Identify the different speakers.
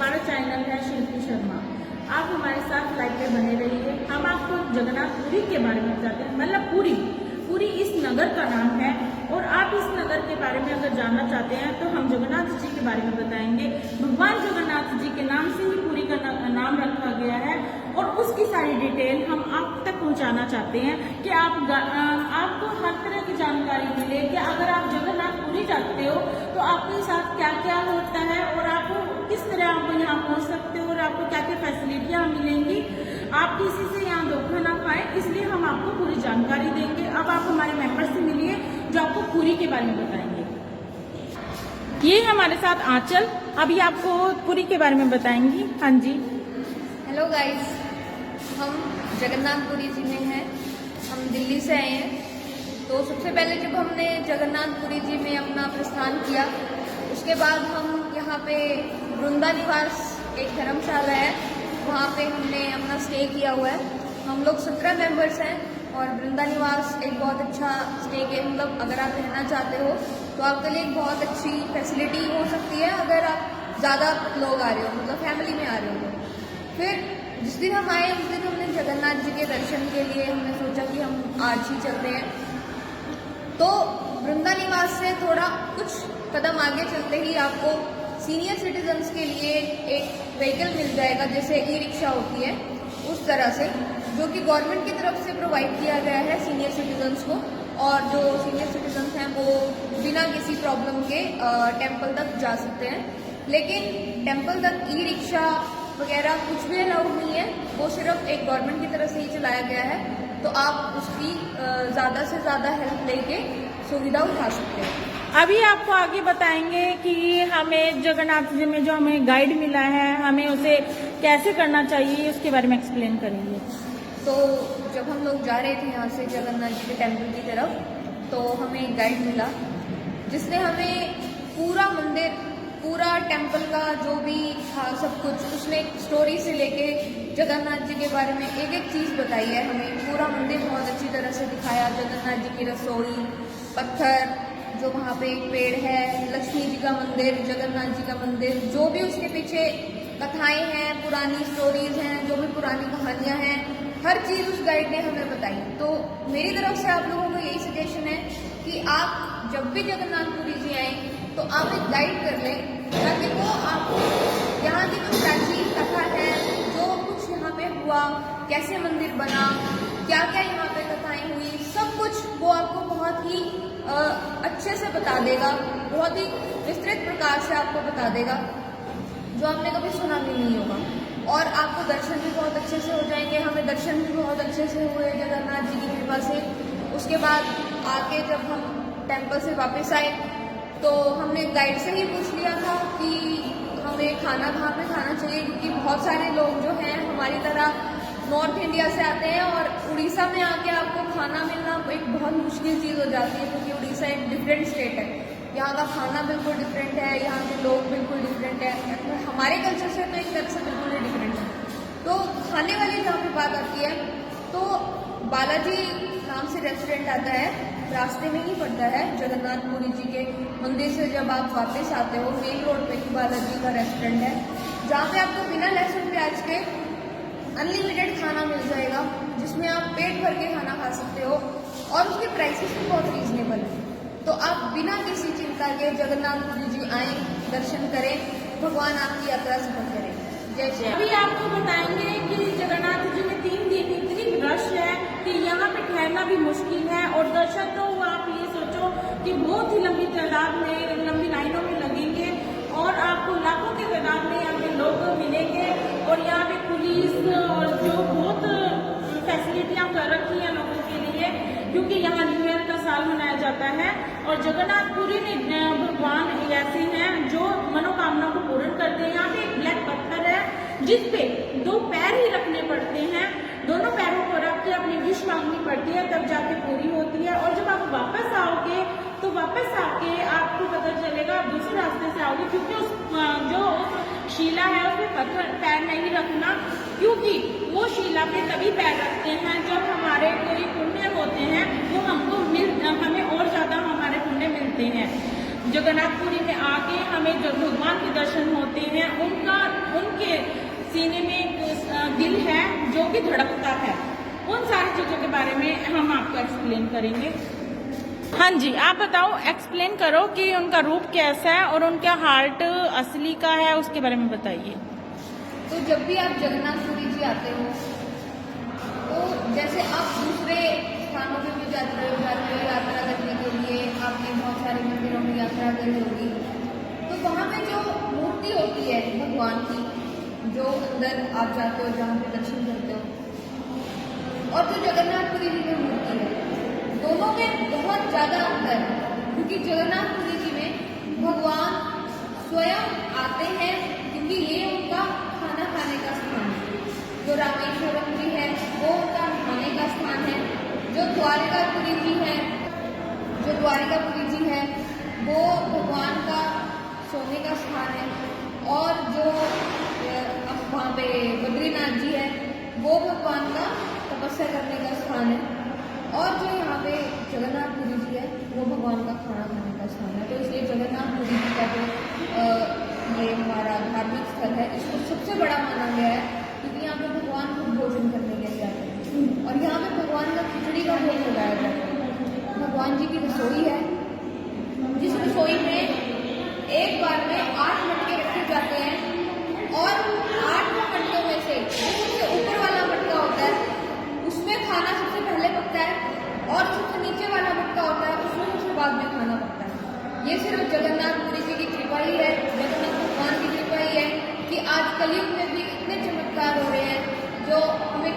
Speaker 1: हमारा चैनल है शिल्पी शर्मा। आप हमारे साथ लाइव पे बने रहिए। हम आपको जगन्नाथपुरी के बारे में बताते हैं। मतलब पुरी इस नगर का नाम है और आप इस नगर के बारे में अगर जानना चाहते हैं तो हम जगन्नाथ जी के बारे में बताएंगे। भगवान जगन्नाथ जी के नाम से ही पुरी का नाम रखा गया है और उसकी सारी डिटेल हम आप तक पहुंचाना चाहते हैं कि आपको हर तरह की जानकारी मिले कि अगर आप जगन्नाथपुरी जाते हो तो आपके साथ क्या क्या होता है और आप किस तरह आप यहाँ पहुँच सकते हो और आपको क्या क्या फैसिलिटियाँ मिलेंगी। आप किसी से यहाँ धोखा ना खाएं, इसलिए हम आपको पूरी जानकारी देंगे। अब आप हमारे मेंबर से मिलिए जो आपको पुरी के बारे में बताएंगे। ये हमारे साथ आंचल अभी आपको पुरी के बारे में बताएंगी। हाँ जी।
Speaker 2: हेलो गाइस, हम जगन्नाथपुरी जी में हैं। हम दिल्ली से आए हैं। तो सबसे पहले जब हमने जगन्नाथपुरी जी में अपना प्रस्थान किया, उसके बाद हम यहाँ पे वृंदा निवास एक धर्मशाला है, वहाँ पे हमने अपना स्टे किया हुआ है। हम लोग 17 मेंबर्स हैं और वृंदा निवास एक बहुत अच्छा स्टे के मतलब अगर आप रहना चाहते हो तो आपके लिए एक बहुत अच्छी फैसिलिटी हो सकती है अगर आप ज़्यादा लोग आ रहे हो, मतलब फैमिली में आ रहे हो। फिर जिस दिन हम आए उस दिन हमने जगन्नाथ जी के दर्शन के लिए हमने सोचा कि हम आज ही चलते हैं। तो वृंदा निवास से थोड़ा कुछ कदम आगे चलते ही आपको सीनियर सिटीजन्स के लिए एक व्हीकल मिल जाएगा, जैसे ई रिक्शा होती है उस तरह से, जो कि गवर्नमेंट की तरफ से प्रोवाइड किया गया है सीनियर सिटीजन्स को। और जो सीनियर सिटीजन्स हैं वो बिना किसी प्रॉब्लम के टेम्पल तक जा सकते हैं। लेकिन टेम्पल तक ई रिक्शा वगैरह कुछ भी अलाउड नहीं है, वो सिर्फ एक गवर्नमेंट की तरफ से ही चलाया गया है। तो आप उसकी ज़्यादा से ज़्यादा हेल्प लेके सुविधा उठा सकते हैं।
Speaker 1: अभी आपको आगे बताएंगे कि हमें जगन्नाथ जी में जो हमें गाइड मिला है हमें उसे कैसे करना चाहिए, उसके बारे में एक्सप्लेन करेंगे।
Speaker 2: तो जब हम लोग जा रहे थे यहाँ से जगन्नाथ जी के टेम्पल की तरफ, तो हमें एक गाइड मिला जिसने हमें पूरा मंदिर, पूरा टेम्पल का जो भी था सब कुछ, उसने स्टोरी से लेके जगन्नाथ जी के बारे में एक एक चीज़ बताई है। हमें पूरा मंदिर बहुत अच्छी तरह से दिखाया, जगन्नाथ जी की रसोई, पत्थर, जो वहाँ पे एक पेड़ है, लक्ष्मी जी का मंदिर, जगन्नाथ जी का मंदिर, जो भी उसके पीछे कथाएं हैं, पुरानी स्टोरीज हैं, जो भी पुरानी कहानियाँ हैं, हर चीज़ उस गाइड ने हमें बताई। तो मेरी तरफ से आप लोगों को यही सजेशन है कि आप जब भी जगन्नाथपुरी जी आए तो आप एक गाइड कर लें, ताकि वो आपको यहाँ की जो प्राचीन कथा है, जो कुछ यहाँ पे हुआ, कैसे मंदिर बना, क्या क्या यहाँ पे कथाएं हुई, सब कुछ वो आपको बहुत ही अच्छे से बता देगा, बहुत ही विस्तृत प्रकार से आपको बता देगा, जो आपने कभी सुना भी नहीं होगा। और आपको दर्शन भी बहुत अच्छे से हो जाएंगे। हमें दर्शन भी बहुत अच्छे से हुए जगन्नाथ जी की कृपा से। उसके बाद आके जब हम टेम्पल से वापस आए तो हमने गाइड से ही पूछ लिया था कि हमें खाना कहाँ पे खाना चाहिए, क्योंकि बहुत सारे लोग जो हैं हमारी तरह नॉर्थ इंडिया से आते हैं और उड़ीसा में आके आपको खाना मिलना एक बहुत मुश्किल चीज़ हो जाती है, क्योंकि उड़ीसा एक डिफरेंट स्टेट है। यहाँ का खाना बिल्कुल डिफरेंट है, यहाँ के लोग बिल्कुल डिफरेंट है, हमारे कल्चर से तो एक तरह से बिल्कुल ही डिफरेंट है। तो खाने वाली जहाँ पे बात आती है तो बालाजी नाम से रेस्टोरेंट आता है, रास्ते में ही पड़ता है जगन्नाथपुरी जी के मंदिर से। जब आप वापस आते हो मेन रोड पे ही बालाजी का रेस्टोरेंट है, जहाँ पे आपको बिना लहसुन प्याज के अनलिमिटेड खाना मिल जाएगा, जिसमें आप पेट भर के खाना खा सकते हो और उसके प्राइसेस भी बहुत रीजनेबल है। तो आप बिना किसी चिंता के जगन्नाथपुरी जी आएँ, दर्शन करें, भगवान आपकी यात्रा सफल करें। जय श्री।
Speaker 1: अभी आपको बताएंगे कि जगन्नाथ जी में 3 दिन इतनी रश है कि यहाँ पे ठहरना भी मुश्किल है और दर्शन तो आप ये सोचो कि बहुत ही लंबी तादाद में, लंबी लाइनों में लगेंगे और आपको लाखों की तादाद में यहाँ पे लोग मिलेंगे। और यहाँ पे पुलिस और जो बहुत फैसिलिटियाँ कर रखी हैं लोगों के लिए, क्योंकि यहाँ न्यू ईयर का साल मनाया जाता है और जगन्नाथपुरी में भगवान ऐसे हैं जो मनोकामना को पूर्ण करते हैं। यहाँ पे एक ब्लैक पत्थर है जिस पे 2 पैर ही रखने पड़ते हैं, दोनों पैरों को रख के अपनी विश मांगनी पड़ती है, तब जाके पूरी होती है। और जब आप वापस आओगे तो वापस आके आपको पता चलेगा आप दूसरे रास्ते से आओगे, क्योंकि उस जो शिला है उसमें पत्थर पैर नहीं रखना, क्योंकि वो शिला पे तभी पैर रखते हैं जब हमारे कोई पुण्य होते हैं वो हमको हमें और ज़्यादा हमारे पुण्य मिलते हैं। जगन्नाथपुरी में आके हमें जो भगवान के दर्शन होते हैं, उनके सीने में एक दिल है जो कि धड़कता है। उन सारी चीज़ों के बारे में हम आपको एक्सप्लेन करेंगे। हाँ जी, आप बताओ, एक्सप्लेन करो कि उनका रूप कैसा है और उनका हार्ट असली का है, उसके बारे में बताइए।
Speaker 2: तो जब भी आप जगन्नाथपुरी जी आते हो, तो जैसे आप दूसरे स्थानों पे भी जाते हो यात्रा करने के लिए, आपने बहुत सारे मंदिरों में यात्रा करी होगी, तो वहाँ पे जो मूर्ति होती है भगवान की, जो अंदर आप जाते हो, जहाँ पे दर्शन करते हो, और जो जगन्नाथपुरी जी में मूर्ति है, दोनों में बहुत ज़्यादा अंतर है। क्योंकि जगन्नाथपुरी जी में भगवान स्वयं आते हैं, क्योंकि ये उनका खाना खाने का स्थान है। जो रामेश्वरम जी है वो उनका खाने का स्थान है। जो द्वारिकापुरी जी है वो भगवान का सोने का स्थान है। और जो वहाँ पे बद्रीनाथ जी है वो भगवान का तपस्या करने का स्थान है। और जो यहाँ पे जगन्नाथपुरी जी है वो भगवान का खाना खाने का स्थान है। तो इसलिए जगन्नाथपुरी जी का जो ये हमारा धार्मिक स्थल है, इसको सबसे बड़ा माना गया है, क्योंकि यहाँ पे भगवान को भोजन करने के लिए आते हैं। और यहाँ पे भगवान का खिचड़ी का भोग लगाया जाता है। भगवान जी की रसोई है, जिस रसोई में एक बार में 8 मटके रखे जाते हैं, और 8 मटकों में से सबसे ऊपर वाला मटका होता है उसमें खाना सबसे पहले पकता है, और सबसे नीचे वाला मटका होता है उसमें सबसे बाद में खाना पकता है। ये सिर्फ जगन्नाथपुरी जी की कृपा ही है, जगन्नाथ भगवान की कृपा ही है कि आज कलयुग में भी इतने चमत्कार हो रहे हैं जो हमें